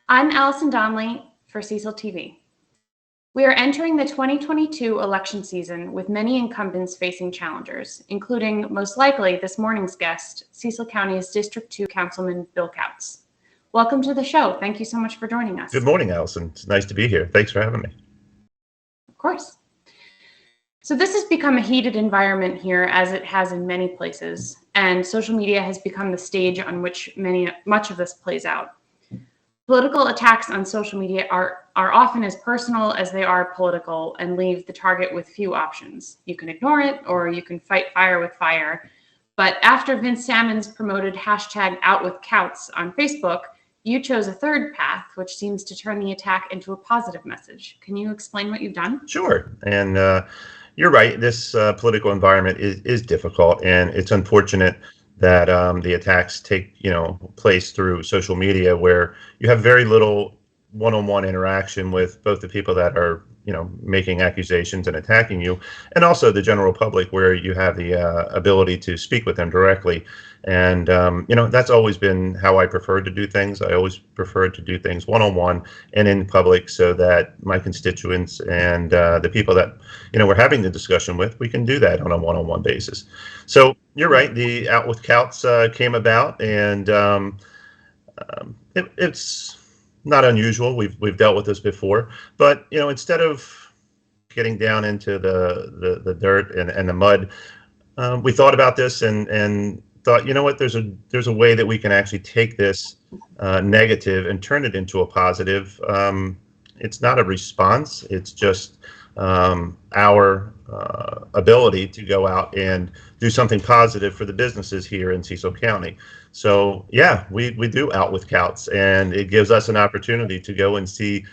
I'm Allison Donnelly for Cecil TV. We are entering the 2022 election season with many incumbents facing challengers, including, most likely, this morning's guest, Cecil County's District 2 Councilman Bill Coutz. Welcome to the show. Thank you so much for joining us. Good morning, Allison. It's nice to be here. Thanks for having me. Of course. So this has become a heated environment here, as it has in many places, and social media has become the stage on which much of this plays out. Political attacks on social media are often as personal as they are political and leave the target with few options. You can ignore it or you can fight fire with fire. But after Vince Salmon's promoted #OutWithCoutz on Facebook, you chose a third path, which seems to turn the attack into a positive message. Can you explain what you've done? Sure. And you're right. This political environment is difficult, and it's unfortunate that the attacks take place through social media, where you have very little one-on-one interaction with both the people that are making accusations and attacking you, and also the general public, where you have the ability to speak with them directly. And that's always been how I prefer to do things. I always prefer to do things one-on-one and in public, so that my constituents and the people that we're having the discussion with, we can do that on a one-on-one basis. So you're right. The Out with Coutz came about, and it's not unusual. We've dealt with this before, but instead of getting down into the dirt and the mud, we thought about this and thought, what, there's a way that we can actually take this negative and turn it into a positive. It's not a response. It's just our ability to go out and do something positive for the businesses here in Cecil County. So yeah, we do Out with Coutz, and it gives us an opportunity to go and see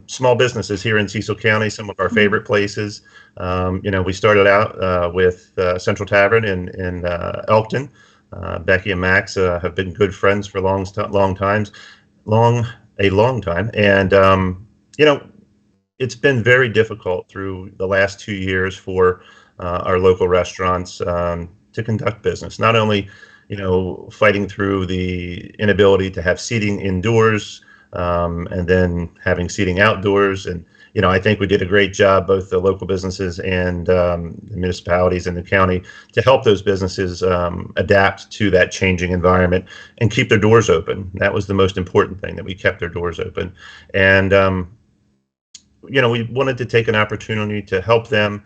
small businesses here in Cecil County, some of our favorite places. We started out with Central Tavern in Elkton. Becky and Max have been good friends for a long time, and it's been very difficult through the last 2 years for our local restaurants to conduct business. Not only fighting through the inability to have seating indoors, and then having seating outdoors. And I think we did a great job, both the local businesses and the municipalities in the county, to help those businesses adapt to that changing environment and keep their doors open. That was the most important thing, that we kept their doors open. And we wanted to take an opportunity to help them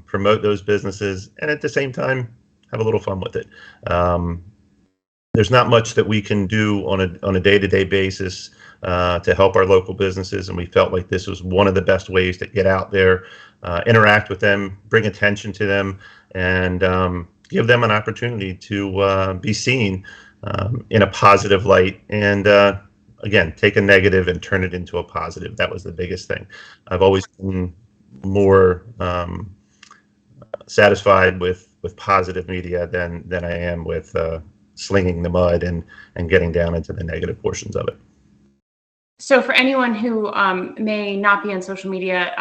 promote those businesses, and at the same time have a little fun with it. There's not much that we can do on a day-to-day basis to help our local businesses, and we felt like this was one of the best ways to get out there, interact with them, bring attention to them, and give them an opportunity to be seen in a positive light, and again, take a negative and turn it into a positive. That was the biggest thing. I've always been more satisfied with positive media than I am with slinging the mud and getting down into the negative portions of it. So for anyone who may not be on social media,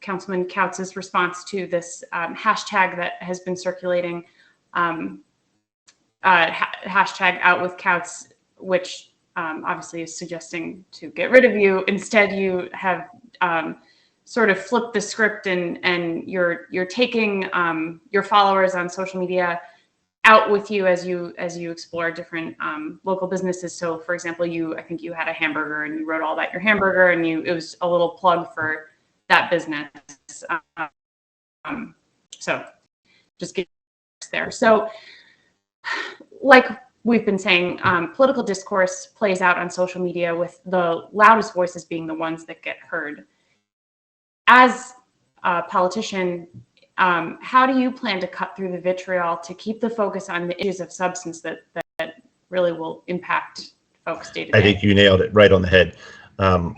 Councilman Coutz's response to this hashtag that has been circulating, hashtag Out with Coutz, which obviously is suggesting to get rid of you. Instead, you have sort of flipped the script, and you're taking your followers on social media out with you as you explore different local businesses. So, for example, I think you had a hamburger, and you wrote all about your hamburger, and it was a little plug for that business. So, just get there. So, like we've been saying, political discourse plays out on social media, with the loudest voices being the ones that get heard. As a politician, how do you plan to cut through the vitriol to keep the focus on the issues of substance that really will impact folks day to day? I think you nailed it right on the head.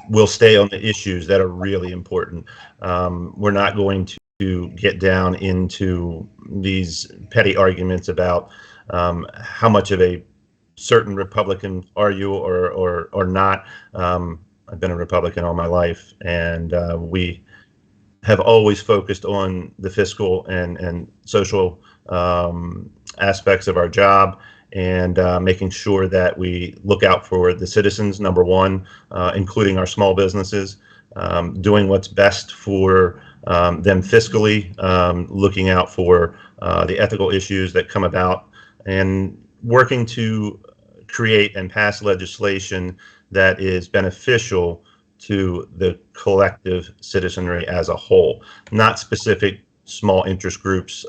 We'll stay on the issues that are really important. We're not going to get down into these petty arguments about how much of a certain Republican are you or not. I've been a Republican all my life, and we have always focused on the fiscal and social aspects of our job, and making sure that we look out for the citizens, number one, including our small businesses, doing what's best for them fiscally, looking out for the ethical issues that come about, and working to create and pass legislation that is beneficial to the collective citizenry as a whole, not specific small interest groups.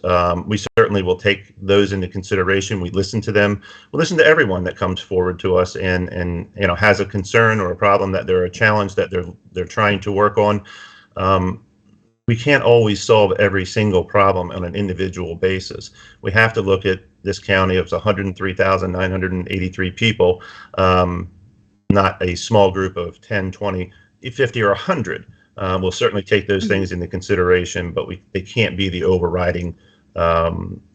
We certainly will take those into consideration. We listen to them. We listen to everyone that comes forward to us and has a concern or a problem, that they're a challenge that they're trying to work on. We can't always solve every single problem on an individual basis. We have to look at this county of 103,983 people, not a small group of 10, 20, 50, or 100. We'll certainly take those things into consideration, but they can't be the overriding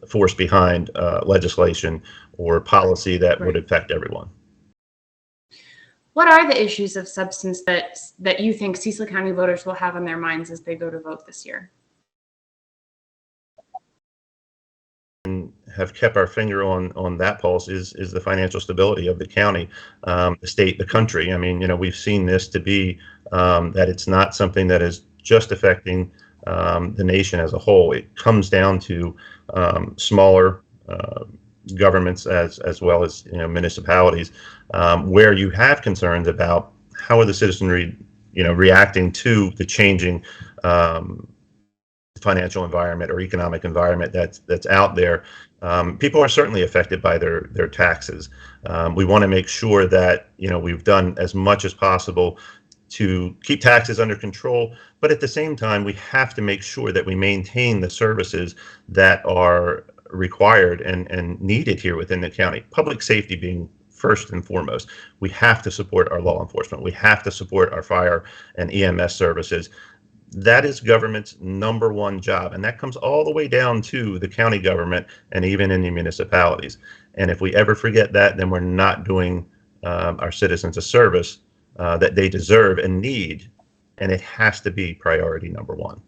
force behind legislation or policy that would affect everyone. What are the issues of substance that you think Cecil County voters will have on their minds as they go to vote this year? And have kept our finger on that pulse is the financial stability of the county, the state, the country. I mean, we've seen this to be that it's not something that is just affecting the nation as a whole. It comes down to smaller governments as well as municipalities, where you have concerns about how are the citizenry reacting to the changing financial environment or economic environment that's out there. People are certainly affected by their taxes. We want to make sure that we've done as much as possible to keep taxes under control, but at the same time we have to make sure that we maintain the services that are required and needed here within the county. Public safety being first and foremost. We have to support our law enforcement. We have to support our fire and EMS services. That is government's number one job, and that comes all the way down to the county government and even in the municipalities. And if we ever forget that, then we're not doing our citizens a service that they deserve and need, and it has to be priority number one.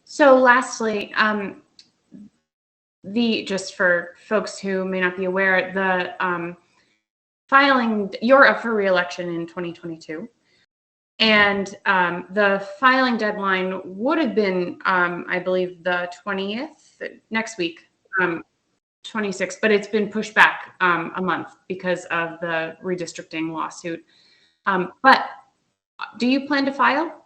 So lastly, just for folks who may not be aware, you're up for re-election in 2022. And the filing deadline would have been, I believe, the 20th, next week, 26th, but it's been pushed back a month because of the redistricting lawsuit. But do you plan to file?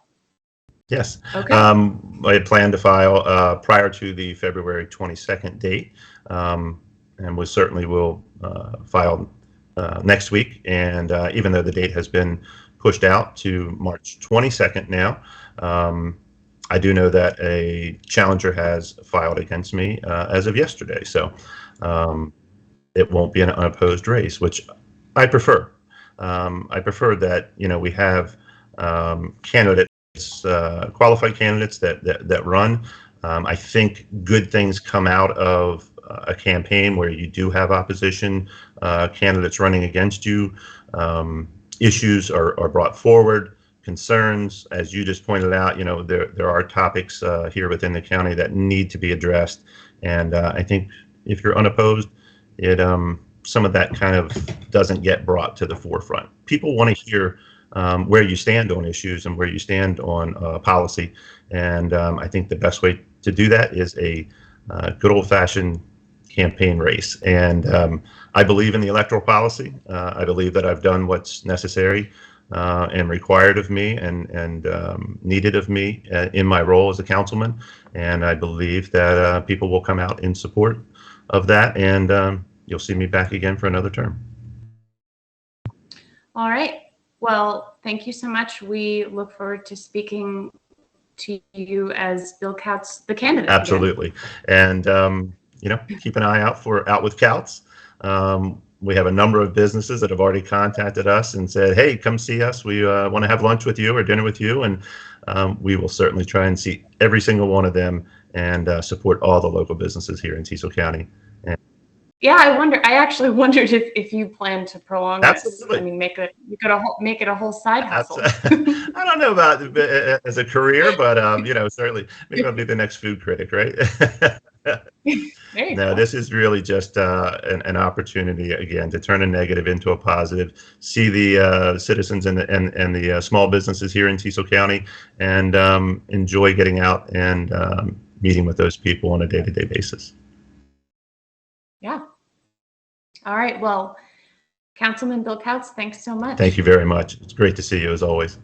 Yes. Okay. I had planned to file prior to the February 22nd date, and we certainly will file next week. And even though the date has been pushed out to March 22nd now, I do know that a challenger has filed against me as of yesterday. So it won't be an unopposed race, which I prefer. I prefer that we have candidates, qualified candidates that run. I think good things come out of a campaign where you do have opposition candidates running against you. Issues are brought forward, concerns, as you just pointed out. There are topics here within the county that need to be addressed, and I think if you're unopposed, some of that kind of doesn't get brought to the forefront. People want to hear where you stand on issues and where you stand on policy, and I think the best way to do that is a good old-fashioned campaign race. And I believe in the electoral policy. I believe that I've done what's necessary and required of me and needed of me in my role as a councilman. And I believe that people will come out in support of that, and you'll see me back again for another term. All right. Well, thank you so much. We look forward to speaking to you as Bill Coutz, the candidate. Absolutely. Again. And keep an eye out for Out with Coutz. We have a number of businesses that have already contacted us and said, hey, come see us. We want to have lunch with you or dinner with you. And we will certainly try and see every single one of them and support all the local businesses here in Cecil County. Yeah, I actually wondered if you plan to prolong Absolutely. this. I mean, make it a whole side hustle. I don't know about as a career, but certainly maybe I'll be the next food critic, right? There you No, go. this is really just an opportunity again to turn a negative into a positive. See the citizens and the small businesses here in Cecil County, and enjoy getting out and meeting with those people on a day-to-day basis. Yeah. All right. Well, Councilman Bill Coutz, thanks so much. Thank you very much. It's great to see you as always.